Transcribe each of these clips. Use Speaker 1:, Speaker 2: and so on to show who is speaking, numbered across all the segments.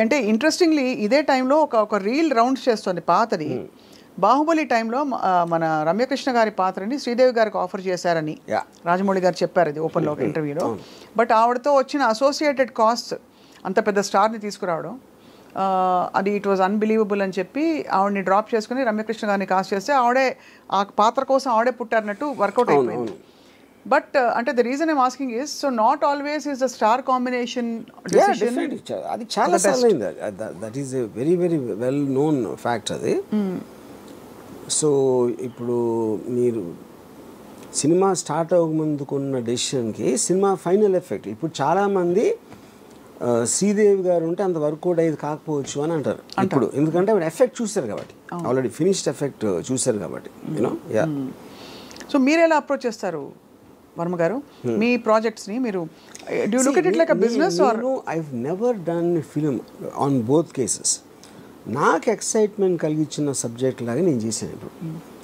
Speaker 1: అంటే ఇంట్రెస్టింగ్లీ ఇదే టైంలో ఒక రీల్ రౌండ్స్ చేస్తుంది పాతది. బాహుబలి టైంలో మన రమ్యకృష్ణ గారి పాత్రని శ్రీదేవి గారికి ఆఫర్ చేశారని రాజమౌళి గారు చెప్పారు ఇది ఓపెన్లో ఒక ఇంటర్వ్యూలో. బట్ ఆవిడతో వచ్చిన అసోసియేటెడ్ కాస్ట్ అంత పెద్ద స్టార్ని తీసుకురావడం అది ఇట్ వాజ్ అన్బిలీవబుల్ అని చెప్పి ఆవిడని డ్రాప్ చేసుకుని రమ్యకృష్ణ గారిని కాస్ట్ చేస్తే ఆవిడే ఆ పాత్ర కోసం ఆవిడే పుట్టారన్నట్టు వర్కౌట్ అయిపోయింది. బట్ అంటే the reason I'm asking is so not always is the star combination decision.
Speaker 2: అది చాలా సార్లు అయింది. That is a very very well known fact అది. సో ఇప్పుడు మీరు సినిమా స్టార్ట్ అవ్వకముందుకున్న డెసిషన్కి సినిమా ఫైనల్ ఎఫెక్ట్ ఇప్పుడు చాలామంది శ్రీదేవి గారు ఉంటే అంత వర్కౌట్ అయ్యేది కాకపోవచ్చు అని అంటారు ఇప్పుడు. ఎందుకంటే ఎఫెక్ట్ చూశారు కాబట్టి, ఆల్రెడీ ఫినిష్డ్ ఎఫెక్ట్ చూశారు కాబట్టి యూనో. యా.
Speaker 1: సో మీరు ఎలా అప్రోచ్ చేస్తారు వర్మ గారు మీ ప్రాజెక్ట్స్ని? మీరు do you look at it like a business are?
Speaker 2: I have never done film on both cases. నాకు ఎక్సైట్మెంట్ కలిగించిన సబ్జెక్ట్ లాగా నేను చేశాను.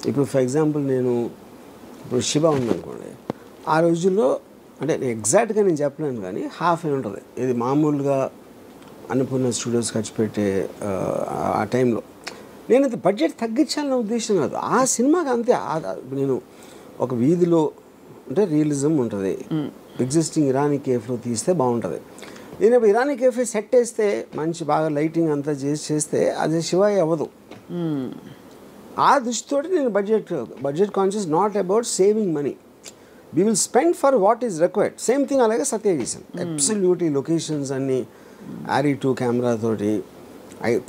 Speaker 2: ఇప్పుడు ఫర్ ఎగ్జాంపుల్ నేను ఇప్పుడు శివ ఉందనుకోండి, ఆ రోజుల్లో అంటే ఎగ్జాక్ట్గా నేను చెప్పలేను కానీ హాఫ్ అని ఉంటుంది. ఇది మామూలుగా అన్నపూర్ణ స్టూడియోస్ ఖర్చు పెట్టే ఆ టైంలో నేను అది బడ్జెట్ తగ్గించాలన్న ఉద్దేశం కాదు. ఆ సినిమాకి అంతే. నేను ఒక వీధిలో అంటే రియలిజం ఉంటుంది. ఎగ్జిస్టింగ్ ఇరానీ కేఫ్లో తీస్తే బాగుంటుంది. నేను ఇప్పుడు ఇరానీ కేఫే సెట్ వేస్తే మంచి బాగా లైటింగ్ అంతా చేస్తే అది శివాయి అవ్వదు. ఆ దృష్టితోటి నేను budget conscious, not about saving money. We will spend for what is required. Same thing అలాగే సత్య చేశాను. అబ్సల్యూట్లీ లొకేషన్స్ అన్నీ RE2 కెమెరాతోటి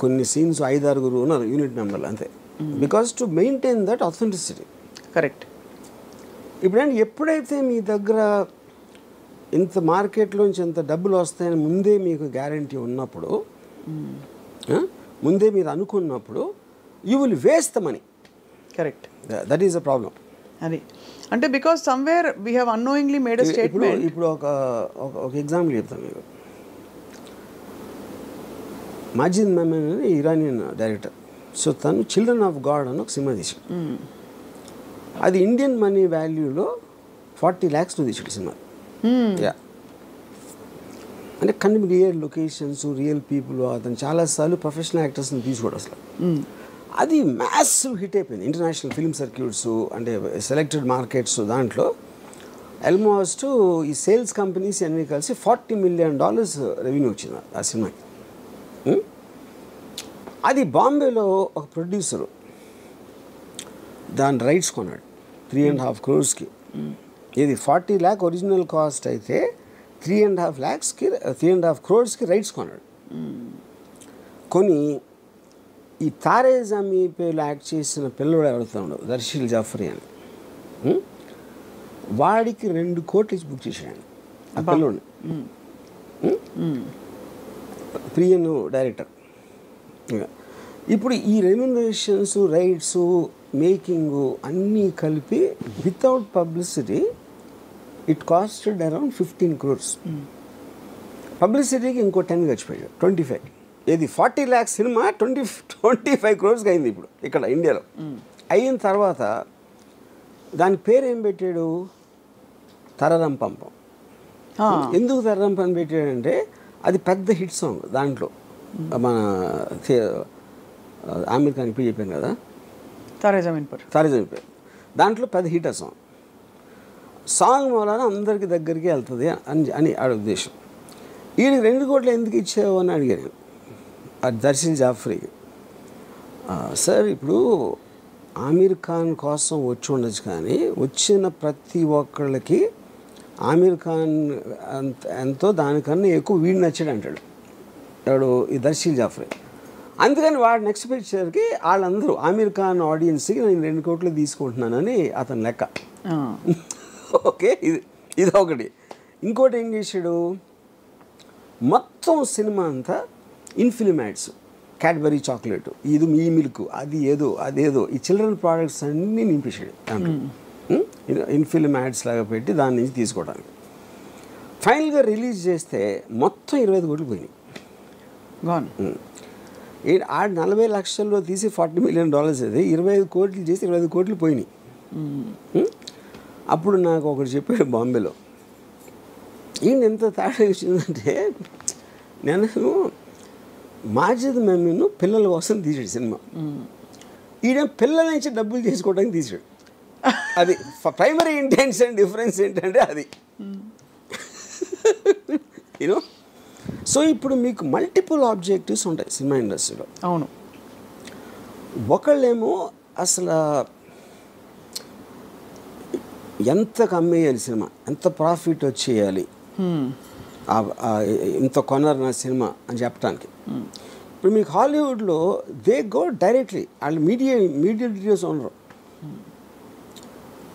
Speaker 2: కొన్ని సీన్స్ 5-6 ఉన్నారు యూనిట్ మెంబర్లు అంతే. Because to maintain that authenticity.
Speaker 1: Correct.
Speaker 2: ఇప్పుడంటే ఎప్పుడైతే మీ దగ్గర ఇంత మార్కెట్లోంచి ఎంత డబ్బులు వస్తాయని ముందే మీకు గ్యారంటీ ఉన్నప్పుడు, ముందే మీరు అనుకున్నప్పుడు you will waste the money.
Speaker 1: Correct.
Speaker 2: That is a problem.
Speaker 1: అది అంటే because somewhere we have annoyingly made a statement.
Speaker 2: ఇప్పుడు ఒక ఎగ్జాంపుల్ చెప్తాను మీకు. మాజిద్ మెమన్ అని ఇరానియన్ డైరెక్టర్. సో తను చిల్డ్రన్ ఆఫ్ గాడ్ అని ఒక సినిమా తీసాడు. అది ఇండియన్ మనీ వాల్యూలో 40 lakhs తీసాడు సినిమా. యా. అంటే కొన్ని రియల్ లొకేషన్స్, రియల్ పీపుల్. అతను చాలాసార్లు ప్రొఫెషనల్ యాక్టర్స్ని తీసుకోడు అసలు. అది మ్యాసివ్ హిట్ అయిపోయింది ఇంటర్నేషనల్ ఫిల్మ్ సర్క్యూట్స్ అంటే సెలెక్టెడ్ మార్కెట్స్. దాంట్లో ఆల్మోస్ట్ ఈ సేల్స్ కంపెనీస్ అన్నీ కలిసి $40 million రెవెన్యూ వచ్చింది ఆ సినిమాకి. అది బాంబేలో ఒక ప్రొడ్యూసరు దాని రైట్స్ కొన్నాడు 3.5 crores. ఇది 40 lakh ఒరిజినల్ కాస్ట్ అయితే 3.5 crores రైట్స్ కొన్నాడు. కొని ఈ తారే జమీ పేలో యాక్ట్ చేసిన పిల్లడు ఎవరుతాడు దర్శిల్ జాఫరీ అని, వాడికి 2 కోట్లు ఇచ్చి బుక్ చేశాడు ఆ పిల్లోడిని. ప్రియను డైరెక్టర్. ఇప్పుడు ఈ రెమ్యునరేషన్స్, రైట్స్, మేకింగ్ అన్నీ కలిపి without publicity it costed around 15 crores. పబ్లిసిటీకి ఇంకో 10 ఖర్చుపోయాడు, 25. ఇది 40 lakhs సినిమా 25 crores అయింది ఇప్పుడు ఇక్కడ ఇండియాలో. అయిన తర్వాత దాని పేరు ఏం పెట్టాడు? తరరం పంపం. ఎందుకు తరరం పంపం పెట్టాడంటే అది పెద్ద హిట్ సాంగ్. దాంట్లో మన ఆమిర్ ఖాన్ ఇప్పుడు చెప్పాను కదా,
Speaker 1: తారే జమీన్ పర్.
Speaker 2: దాంట్లో పెద్ద హిట్ ఆ సాంగ్ మూలాన అందరికి దగ్గరికి వెళ్తుంది అని ఆడ ఉద్దేశం. వీడికి 2 కోట్లు ఎందుకు ఇచ్చావు అని అడిగాను అది దర్శిల్ జాఫ్రీకి. సార్ ఇప్పుడు ఆమిర్ ఖాన్ కోసం వచ్చి ఉండొచ్చు కానీ వచ్చిన ప్రతి ఒక్కళ్ళకి ఆమిర్ ఖాన్ ఎంతో దానికన్నా ఎక్కువ వీడు నచ్చాడు అంటాడు వాడు ఈ దర్శిల్ జాఫ్రీ. అందుకని వాడు నెక్స్ట్ పిక్చర్కి వాళ్ళందరూ ఆమిర్ ఖాన్ ఆడియన్స్కి నేను 2 కోట్లు తీసుకుంటున్నానని అతని లెక్క. ఓకే, ఇది ఒకటి. ఇంకోటి ఏం చేశాడు, మొత్తం సినిమా అంతా ఇన్ఫిల్మ్ యాడ్స్, క్యాడ్బరీ చాక్లెట్, ఇది మీ మిల్క్, అదేదో ఈ చిల్డ్రన్ ప్రోడక్ట్స్ అన్నీ నింపేశాడు దాంట్లో. ఇన్ఫిల్మ్ యాడ్స్ లాగా పెట్టి దాని నుంచి తీసుకోవడానికి. ఫైనల్గా రిలీజ్ చేస్తే మొత్తం 25 కోట్లు పోయినాయి. ఆ 40 లక్షల్లో తీసి $40 million అది 25 కోట్లు చేసి 25 కోట్లు పోయినాయి. అప్పుడు నాకు ఒకటి చెప్పాడు బాంబేలో, ఈయన ఎంత తేడా వచ్చిందంటే నేను మాజిద్ మెమీను పిల్లల కోసం తీసాడు సినిమా. ఈయన పిల్లల నుంచి డబ్బులు చేసుకోవడానికి తీసాడు. అది ప్రైమరీ ఇంటెన్షన్ డిఫరెన్స్ ఏంటంటే అది యూనో. సో ఇప్పుడు మీకు మల్టిపుల్ ఆబ్జెక్టివ్స్ ఉంటాయి సినిమా ఇండస్ట్రీలో.
Speaker 1: అవును.
Speaker 2: ఒకళ్ళేమో అసలు ఎంత కమ్మేయాలి సినిమా, ఎంత ప్రాఫిట్ వచ్చేయాలి, ఇంత కొనరు నా సినిమా అని చెప్పడానికి. ఇప్పుడు మీకు హాలీవుడ్లో దే గో డైరెక్ట్లీ, వాళ్ళు మీడియేటర్స్ ఉండరు.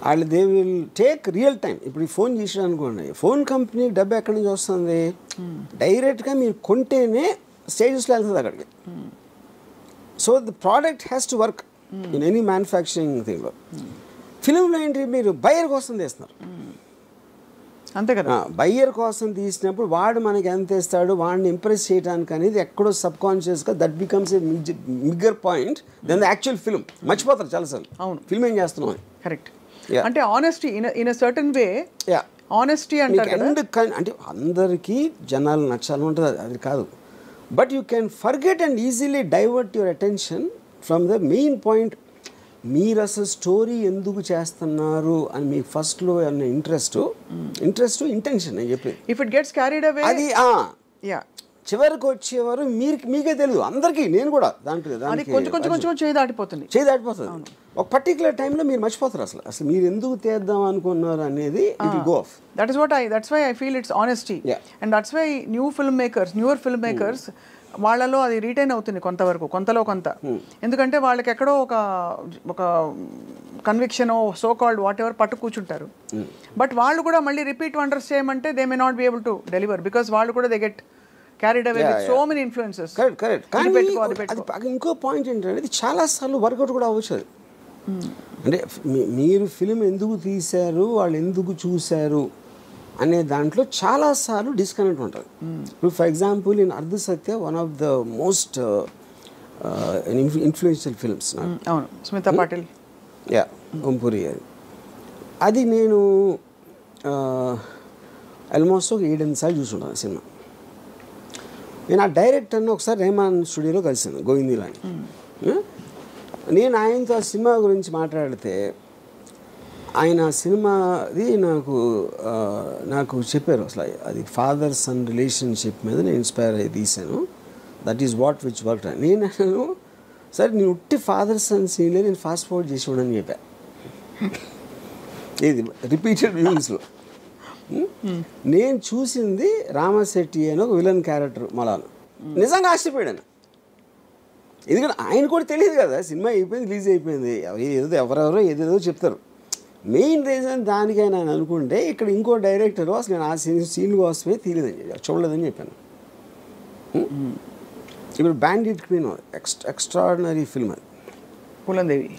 Speaker 2: వాళ్ళు they will take real time. ఇప్పుడు ఈ ఫోన్ చేసాడు అనుకోండి, ఫోన్ కంపెనీ డబ్బు ఎక్కడి నుంచి వస్తుంది, డైరెక్ట్గా మీరు కొంటేనే స్టేజెస్లో వెళ్తుంది అక్కడికి. So the product has to work in any manufacturing థింగ్లో. ఫిలింలో ఏంటి, మీరు బయ్యర్ కోసం తీస్తున్నారు
Speaker 1: అంతే కదా.
Speaker 2: బయ్యర్ కోసం తీసినప్పుడు వాడు మనకి ఎంత ఇస్తాడు, వాడిని ఇంప్రెస్ చేయడానికి అనేది ఎక్కడో సబ్ కాన్షియస్గా that becomes a bigger point then the actual film. మర్చిపోతారు చాలాసార్లు
Speaker 1: అవును
Speaker 2: ఫిల్మ్ ఏం చేస్తున్నాం అని.
Speaker 1: కరెక్ట్. అంటే honesty in a certain way, honesty అంటారు కదా.
Speaker 2: అంటే అందరికీ జనాలు నచ్చాలని ఉంటుంది, అది కాదు. But you can forget and easily divert your attention from the main point. మీరు అసలు స్టోరీ ఎందుకు చేస్తున్నారు అని మీకు ఫస్ట్లో అన్న ఇంట్రెస్ట్ ఇంటెన్షన్ అని చెప్పి,
Speaker 1: if it gets carried away అది
Speaker 2: చివరికి వచ్చేవారు మీకే తెలియదు అందరికీ. నేను కూడా దాంట్లో
Speaker 1: కొంచెం చేయి దాటిపోతుంది.
Speaker 2: ఒక పర్టికులర్ టైంలో మీరు మర్చిపోతారు అసలు మీరు ఎందుకు తీద్దాం అనుకున్నారు అనేది. It will go off.
Speaker 1: That's why I feel it's honesty. And that's why newer film makers వాళ్ళలో అది రీటైన్ అవుతుంది కొంతలో కొంత. ఎందుకంటే వాళ్ళకి ఎక్కడో ఒక conviction so called what ever పట్టు కూర్చుంటారు. బట్ వాళ్ళు కూడా మళ్ళీ రిపీట్ వండర్స్ చేయమంటే they may not be able to deliver, because వాళ్ళు కూడా they get carried away with so many influences.
Speaker 2: Correct. కానీ ఇంకో పాయింట్ ఏంటంటే ఇది చాలాసార్లు వర్కౌట్ కూడా అవ్వచ్చు. అంటే మీరు ఫిలిం ఎందుకు తీశారు, వాళ్ళు ఎందుకు చూశారు అనే దాంట్లో చాలాసార్లు డిస్కనెక్ట్ ఉంటుంది. ఇప్పుడు for example in Ardh Satya one of the most influential films.
Speaker 1: అవును, స్మితా పాటిల్,
Speaker 2: ఓంపురి. అది నేను ఆల్మోస్ట్ ఒక 7-8 సార్లు చూసుంటాను సినిమా. నేను ఆ డైరెక్టర్ని ఒకసారి రెహమాన్ స్టూడియోలో కలిసాను, గోవిందీలో అని. నేను ఆయనతో ఆ సినిమా గురించి మాట్లాడితే ఆయన సినిమాది నాకు చెప్పారు అసలు అది ఫాదర్ సన్ రిలేషన్షిప్ మీద నేను ఇన్స్పైర్ అయ్యి తీశాను, that is what which work. నేను సరే నేను ఉట్టి ఫాదర్ సన్ సీన్లే నేను ఫాస్ట్ ఫార్వర్డ్ చేసి ఉండని చెప్పా. ఇది రిపీటెడ్ వ్యూస్లో. నేను చూసింది రామశెట్టి అని ఒక విలన్ క్యారెక్టర్ మలాను. నిజంగా ఆశ్చర్యపోయాను, ఎందుకంటే ఆయన కూడా తెలియదు కదా, సినిమా అయిపోయింది, రిలీజ్ అయిపోయింది, ఎవరెవరో ఏదేదో చెప్తారు. మెయిన్ రీజన్ దానికైనా నేను అనుకుంటే ఇక్కడ ఇంకో డైరెక్టర్ అసలు నేను ఆ సీన్ కోసమే చూడలేదని చెప్పాను. ఇప్పుడు బ్యాండిట్ క్వీన్ ఎక్స్ట్రాడినరీ ఫిల్మ్ అది,
Speaker 1: పూలందేవి.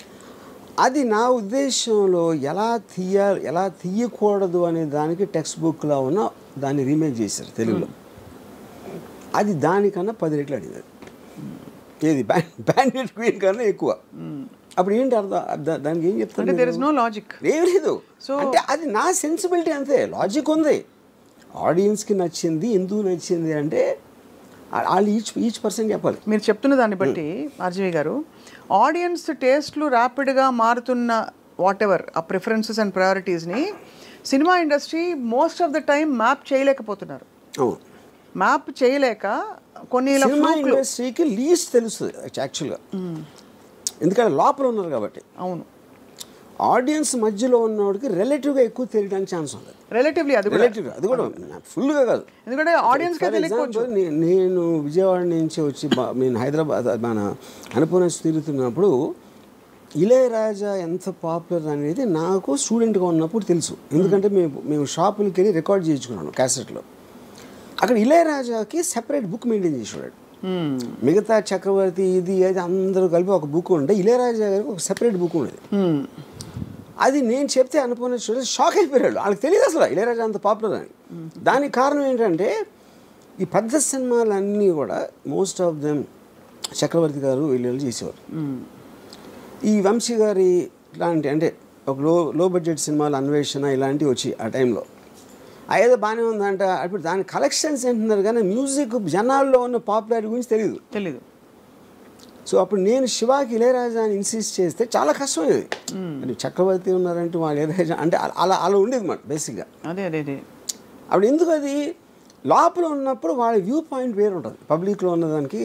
Speaker 2: అది నా ఉద్దేశంలో ఎలా తీయకూడదు అనే దానికి టెక్స్ట్ బుక్లో ఉన్న దాన్ని రీమేక్ చేశారు తెలుగులో. అది దానికన్నా 10 రెట్లు అడిగింది. ఏది బ్యాండిట్ క్వీన్ కన్నా ఎక్కువ. అప్పుడు ఏంటి అర్థం, దానికి ఏం చెప్తాను,
Speaker 1: దేర్ ఇస్ నో లాజిక్,
Speaker 2: ఏం లేదు. అంటే అది నా సెన్సిబిలిటీ అంతే, లాజిక్ ఉంది. ఆడియన్స్కి నచ్చింది, ఎందుకు నచ్చింది అంటే వాళ్ళు ఈచ్ పర్సన్ చెప్పాలి.
Speaker 1: మీరు చెప్తున్న దాన్ని బట్టి ఆర్జీవి గారు, ఆడియన్స్ టేస్ట్లు ర్యాపిడ్గా మారుతున్న వాట్ ఎవర్ ఆ ప్రిఫరెన్సెస్ అండ్ ప్రయారిటీస్ని cinema industry most of the time map చేయలేకపోతున్నారు. మ్యాప్ చేయలేక కొన్ని
Speaker 2: ఇండస్ట్రీకి లీస్ట్ తెలుస్తుంది యాక్చువల్గా, ఎందుకంటే లోపల ఉన్నారు కాబట్టి.
Speaker 1: అవును,
Speaker 2: ఆడియన్స్ మధ్యలో ఉన్నవాడికి రిలేటివ్గా ఎక్కువ తెలియడానికి ఛాన్స్ ఉంది.
Speaker 1: రిలేటివ్లీ అది
Speaker 2: కూడా ఫుల్గా కాదు,
Speaker 1: ఎందుకంటే ఆడియన్స్.
Speaker 2: నేను విజయవాడ నుంచి వచ్చి నేను హైదరాబాద్ మన అనుపూర్ణ తిరుగుతున్నప్పుడు ఇళయరాజా ఎంత పాపులర్ అనేది నాకు స్టూడెంట్గా ఉన్నప్పుడు తెలుసు. ఎందుకంటే మేము షాపులకి వెళ్ళి రికార్డ్ చేయించుకున్నాను క్యాసెట్లో. అక్కడ ఇళయరాజాకి సెపరేట్ బుక్ మెయింటైన్ చేసేవాడు. మిగతా చక్రవర్తి ఇది అది అందరూ కలిపి ఒక బుక్ ఉంటే ఇళయరాజా గారికి ఒక సెపరేట్ బుక్ ఉండేది. అది నేను చెప్తే అనుకున్న స్టూడెంట్స్ షాక్ అయిపోయాడు, వాళ్ళకి తెలియదు అసలు ఇళయరాజా అంత పాపులర్ అని. దానికి కారణం ఏంటంటే ఈ పెద్ద సినిమాలన్నీ కూడా మోస్ట్ ఆఫ్ దెమ్ చక్రవర్తి గారు వీళ్ళు చేసేవారు. ఈ వంశీ గారి లాంటి అంటే ఒక లో బడ్జెట్ సినిమాలు అన్వేషణ ఇలాంటివి వచ్చి ఆ టైంలో అదేదో బాగానే ఉందంట. అప్పుడు దాని కలెక్షన్స్ ఏంటున్నారు కానీ మ్యూజిక్ జనాల్లో ఉన్న పాపులారిటీ గురించి
Speaker 1: తెలీదు.
Speaker 2: సో అప్పుడు నేను శివాకి ఇళయరాజా అని ఇన్సిస్ట్ చేస్తే చాలా కష్టమైంది. అంటే చక్రవర్తి ఉన్నారంటే వాళ్ళు ఇళయరాజా అంటే అలా ఉండేది మాట బేసిక్గా.
Speaker 1: అదే
Speaker 2: అప్పుడు ఎందుకు అది లోపల ఉన్నప్పుడు వాళ్ళ వ్యూ పాయింట్ వేరు ఉంటుంది, పబ్లిక్లో ఉన్నదానికి.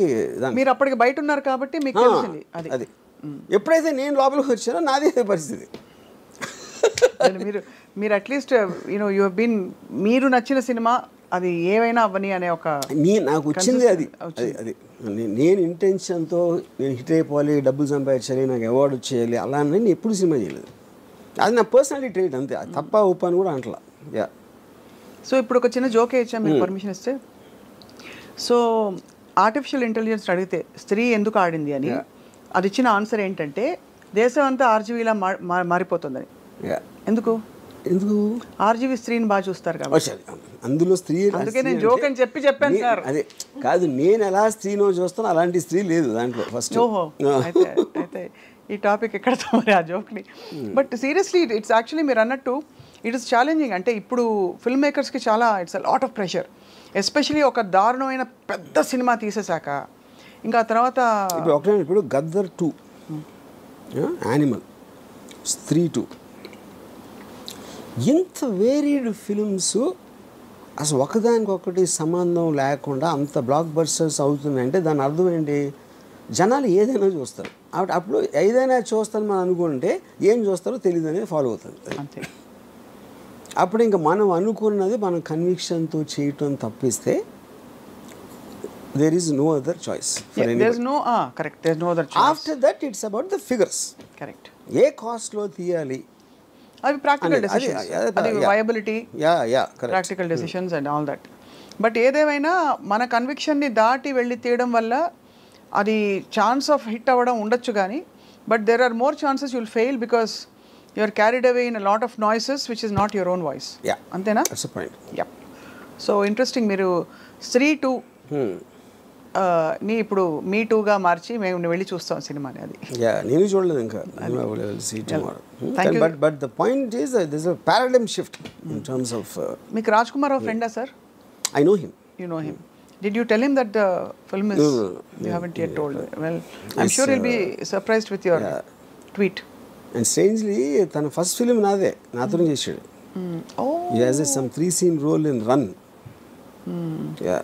Speaker 1: మీరు అప్పటికి బయట ఉన్నారు కాబట్టి మీకు తెలిసింది
Speaker 2: అది. ఎప్పుడైతే నేను లోపలికి వచ్చానో నాదే పరిస్థితి.
Speaker 1: మీరు అట్లీస్ట్ యు హావ్ బీన్, మీరు నచ్చిన సినిమా అది ఏమైనా అవ్వని అనే ఒక
Speaker 2: నాకు వచ్చింది అది నేను ఇంటెన్షన్తో నేను హిట్ అయిపోవాలి, డబ్బులు సంపాదించాలి, నాకు అవార్డు వచ్చేయాలి అలా అని నేను ఎప్పుడు సినిమా చేయలేదు. అది నా పర్సనాలిటీ ట్రేట్ అంతే, అది తప్ప ఒప్పని కూడా అంటలా.
Speaker 1: సో ఇప్పుడు ఒక చిన్న జోక్ ఇచ్చాం మీరు పర్మిషన్ ఇస్తే. సో ఆర్టిఫిషియల్ ఇంటెలిజెన్స్ అడిగితే స్త్రీ ఎందుకు ఆడింది అని అది ఇచ్చిన ఆన్సర్ ఏంటంటే దేశం అంతా ఆర్జీవీలా మారిపోతుందని. ఎందుకు ఆర్జీవీ స్త్రీని బాగా చూస్తారు కాబట్టి.
Speaker 2: అందులో స్త్రీ
Speaker 1: అందుకే నేను జోక్ అని చెప్పాను సార్.
Speaker 2: అదే కాదు, నేను ఎలా స్త్రీనో చూస్తానో అలాంటి స్త్రీ లేదు దాంట్లో ఫస్ట్.
Speaker 1: ఓహో, అయితే ఈ టాపిక్ ఎక్కడతో మరి ఆ జోక్ని. బట్ సీరియస్లీ ఇట్స్ యాక్చువల్లీ మీరు అన్నట్టు ఇట్ ఈస్ ఛాలెంజింగ్. అంటే ఇప్పుడు ఫిల్మ్ మేకర్స్కి చాలా it's a lot of pressure, especially ఒక దారుణమైన పెద్ద సినిమా తీసేశాక. ఇంకా తర్వాత
Speaker 2: ఇప్పుడు గద్దర్ 2, యానిమల్, స్త్రీ 2, ఇంత వేరీడ్ ఫిల్మ్స్ అసలు ఒకదానికొకటి సంబంధం లేకుండా అంత బ్లాక్ బస్టర్స్ అవుతున్నాయంటే దాని అర్థం ఏంటి? జనాలు ఏదైనా చూస్తారు. అప్పుడు ఏదైనా చూస్తాను మనం అనుకుంటే ఏం చూస్తారో తెలియదు అనేది ఫాలో అవుతుంది.
Speaker 1: అంతే.
Speaker 2: అప్పుడు ఇంకా మనం అనుకున్నది మనం కన్విక్షన్తో చేయటం తప్పిస్తే there is no other choice for anybody.
Speaker 1: There's no correct, there's no other choice.
Speaker 2: After that it's about the figures.
Speaker 1: Correct.
Speaker 2: ఏ కాస్ట్లో తీయాలి,
Speaker 1: అవి ప్రాక్టికల్ డెసిషన్స్, అది viability, practical decisions and all that. But ఏదేమైనా మన కన్విక్షన్ని దాటి వెళ్ళి తీయడం వల్ల అది ఛాన్స్ ఆఫ్ హిట్ అవ్వడం ఉండొచ్చు కానీ, but there are more chances you'll fail because you are carried away in a lot of noises which is not your own voice. అంతేనా? So interesting. మీరు స్త్రీ 2 ని ఇప్పుడు మీ 2గా మార్చి మేము వెళ్ళి చూస్తాం సినిమాని. అది
Speaker 2: నేను చూడలేదు ఇంకా. But the point is there is a paradigm shift in terms of.
Speaker 1: మీకు రాజ్ కుమార్ రావు ఫ్రెండా sir?
Speaker 2: I know him.
Speaker 1: You know him. Did you tell him that the film is? No. You haven't yet told. Well, I'm sure he'll be surprised with your tweet.
Speaker 2: And strangely, tana first film nathone chesadu.
Speaker 1: Oh.
Speaker 2: He has some 3-scene role in Run. Yeah.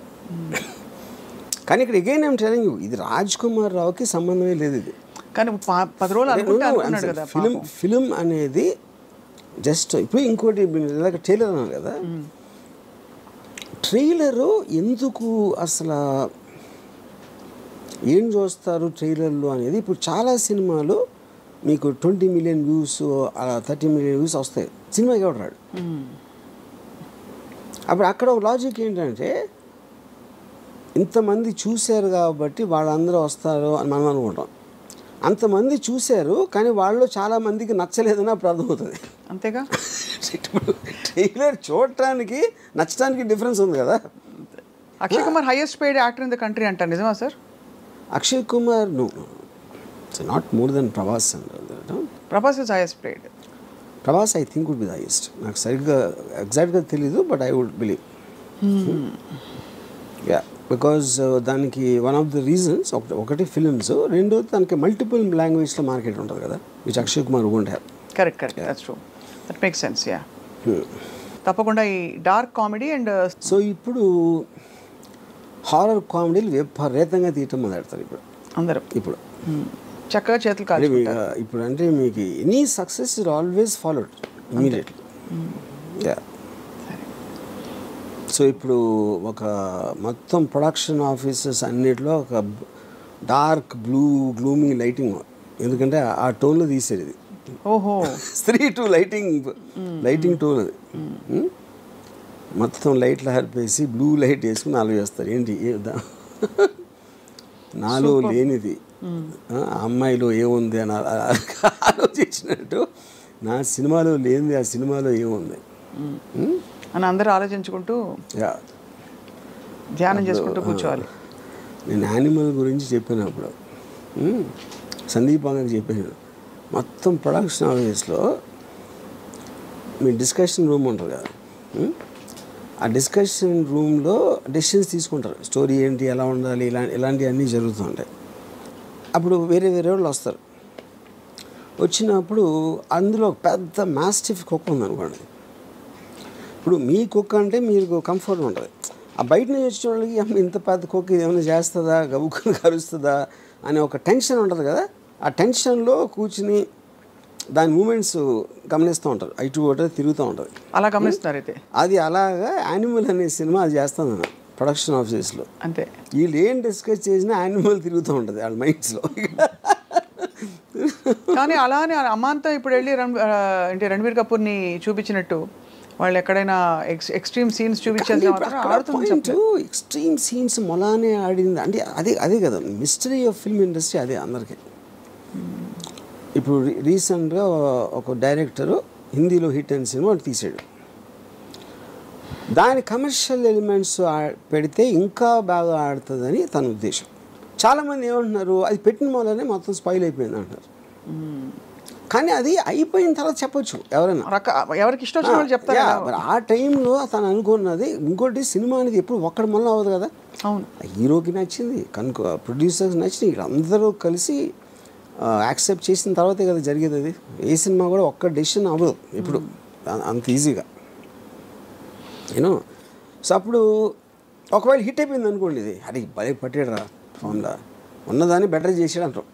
Speaker 2: కానీ ఇక్కడ again I'm telling you, ఇది రాజ్ కుమార్ రావుకి సంబంధమే లేదు. ఇది
Speaker 1: కానీ 10 రోజులు అనుకున్నాడు కదా.
Speaker 2: ఫిలిం అనేది జస్ట్ ఇప్పుడు ఇంకోటి ఇలాగ ట్రైలర్ అన్నారు కదా, ట్రైలరు ఎందుకు అసలు ఏం చూస్తారు ట్రైలర్లు అనేది. ఇప్పుడు చాలా సినిమాలు మీకు 20 million వ్యూస్, 30 million వ్యూస్ వస్తాయి, సినిమాకి ఎవడు రాడు. అప్పుడు అక్కడ ఒక లాజిక్ ఏంటంటే ఇంతమంది చూశారు కాబట్టి వాళ్ళందరూ వస్తారు అని మనం అనుకుంటాం. అంతమంది చూశారు కానీ వాళ్ళు చాలామందికి నచ్చలేదని అప్పుడు అర్థమవుతుంది.
Speaker 1: అంతేగా.
Speaker 2: ఇప్పుడు ట్రైలర్ చూడటానికి నచ్చడానికి డిఫరెన్స్ ఉంది కదా.
Speaker 1: Akshay Kumar highest paid actor in the country అంటారు, నిజమా sir?
Speaker 2: Akshay Kumar no, it's not more than Prabhas.
Speaker 1: Prabhas is highest paid.
Speaker 2: Prabhas I think would be the highest. నాకు సరిగ్గా ఎగ్జాక్ట్గా తెలీదు, but I would believe. Yeah, because దానికి వన్ ఆఫ్ ద రీజన్స్ ఒకటి films, రెండోది దానికి మల్టిపుల్ లాంగ్వేజ్లో మార్కెట్ ఉంటుంది కదా, which Akshay Kumar won't have.
Speaker 1: Correct, that's true, that makes sense. Yeah, తప్పకుండా. ఈ డార్క్ కామెడీ అండ్
Speaker 2: సో ఇప్పుడు హారర్ కామెడీలు విపరీతంగా తీయటం మొదలెడతారు ఇప్పుడు అందరూ. ఇప్పుడు
Speaker 1: చక్కగా చేతులు కాదు.
Speaker 2: ఇప్పుడు అంటే మీకు any success is always followed immediately. Yeah, so ఇప్పుడు ఒక మొత్తం ప్రొడక్షన్ ఆఫీసెస్ అన్నిట్లో ఒక డార్క్ గ్లూమీ లైటింగ్, ఎందుకంటే ఆ టోన్లో తీసేది ఇది.
Speaker 1: ఓహో,
Speaker 2: 3-2 లైటింగ్ టోన్ అది. మొత్తం లైట్లు హెల్పేసి బ్లూ లైట్ వేసుకుని నాలుగు వేస్తారు. ఏంటి నాలో లేనిది అమ్మాయిలో ఏముంది అని ఆలోచించినట్టు నా సినిమాలో లేనిది ఆ సినిమాలో ఏముంది
Speaker 1: అని అందరూ ఆలోచించుకుంటూ ధ్యానం చేసుకుంటూ కూర్చోవాలి.
Speaker 2: నేను యానిమల్ గురించి చెప్పినప్పుడు సందీప్ గారికి చెప్పాను, మొత్తం ప్రొడక్షన్ ఆఫీస్లో మీ డిస్కషన్ రూమ్ ఉంటుంది కదా, ఆ డిస్కషన్ రూమ్లో డెసిషన్స్ తీసుకుంటారు. స్టోరీ ఏంటి, ఎలా ఉండాలి, ఇలాంటివన్నీ జరుగుతూ ఉంటాయి. అప్పుడు వేరే వాళ్ళు వస్తారు. వచ్చినప్పుడు అందులో ఒక పెద్ద మాస్టిఫ్ కుక్క ఉందనుకోండి. ఇప్పుడు మీ కుక్క అంటే మీకు కంఫర్ట్ ఉంటుంది. ఆ బయట నుంచి వచ్చిన వాళ్ళకి ఇంత పెద్ద కుక్క ఏమైనా చేస్తుందా, గబుక్కుని కరుస్తుందా అనే ఒక టెన్షన్ ఉంటుంది కదా. ఆ టెన్షన్లో కూర్చుని దాని మూమెంట్స్ గమనిస్తూ ఉంటారు. ఇటు ఒకటి తిరుగుతూ ఉంటుంది.
Speaker 1: అలా గమనిస్తున్నారు అయితే.
Speaker 2: అది అలాగా యానిమల్ అనే సినిమా అది చేస్తాను నేను ప్రొడక్షన్ ఆఫీస్లో.
Speaker 1: అంతే.
Speaker 2: వీళ్ళు ఏం డిస్కస్ చేసినా యానిమల్ తిరుగుతూ ఉంటుంది వాళ్ళ మైండ్స్లో.
Speaker 1: కానీ అలానే అమాంతం ఇప్పుడు వెళ్ళి అంటే రణబీర్ కపూర్ని చూపించినట్టు వాళ్ళు ఎక్కడైనా ఎక్స్ట్రీమ్ సీన్స్ చూపించాల్సిన
Speaker 2: ఎక్స్ట్రీమ్ సీన్స్ మొలానే ఆడింది అంటే అదే కదా మిస్టరీ ఆఫ్ ఫిల్మ్ ఇండస్ట్రీ. అదే అందరికీ. ఇప్పుడు రీసెంట్గా ఒక డైరెక్టరు హిందీలో హిట్ అయిన సినిమా తీసాడు. దాని కమర్షియల్ ఎలిమెంట్స్ పెడితే ఇంకా బాగా ఆడుతుందని తన ఉద్దేశం. చాలామంది ఏమంటున్నారు, అది పెట్టిన మూలనే మొత్తం స్పాయిల్ అయిపోయింది అంటారు. కానీ అది అయిపోయిన తర్వాత చెప్పొచ్చు ఎవరైనా,
Speaker 1: ఎవరికి ఇష్టం వచ్చిన వాళ్ళు చెప్తారు.
Speaker 2: మరి ఆ టైంలో తను అనుకున్నది. ఇంకోటి సినిమా అనేది ఎప్పుడు ఒక్కడి మళ్ళీ అవ్వదు కదా.
Speaker 1: అవును.
Speaker 2: హీరోకి నచ్చింది, కనుక ప్రొడ్యూసర్స్ నచ్చింది, అందరూ కలిసి యాక్సెప్ట్ చేసిన తర్వాతే కదా జరిగేది. అది ఏ సినిమా కూడా ఒక్క డెసిషన్ అవ్వదు ఇప్పుడు అంత ఈజీగా, యూనో. సో అప్పుడు ఒకవేళ హిట్ అయిపోయింది అనుకోండి, ఇది అది భలే పట్టాడు రా ఫోన్లో ఉన్నదాన్ని బెటర్ చేసాడు అంటారు.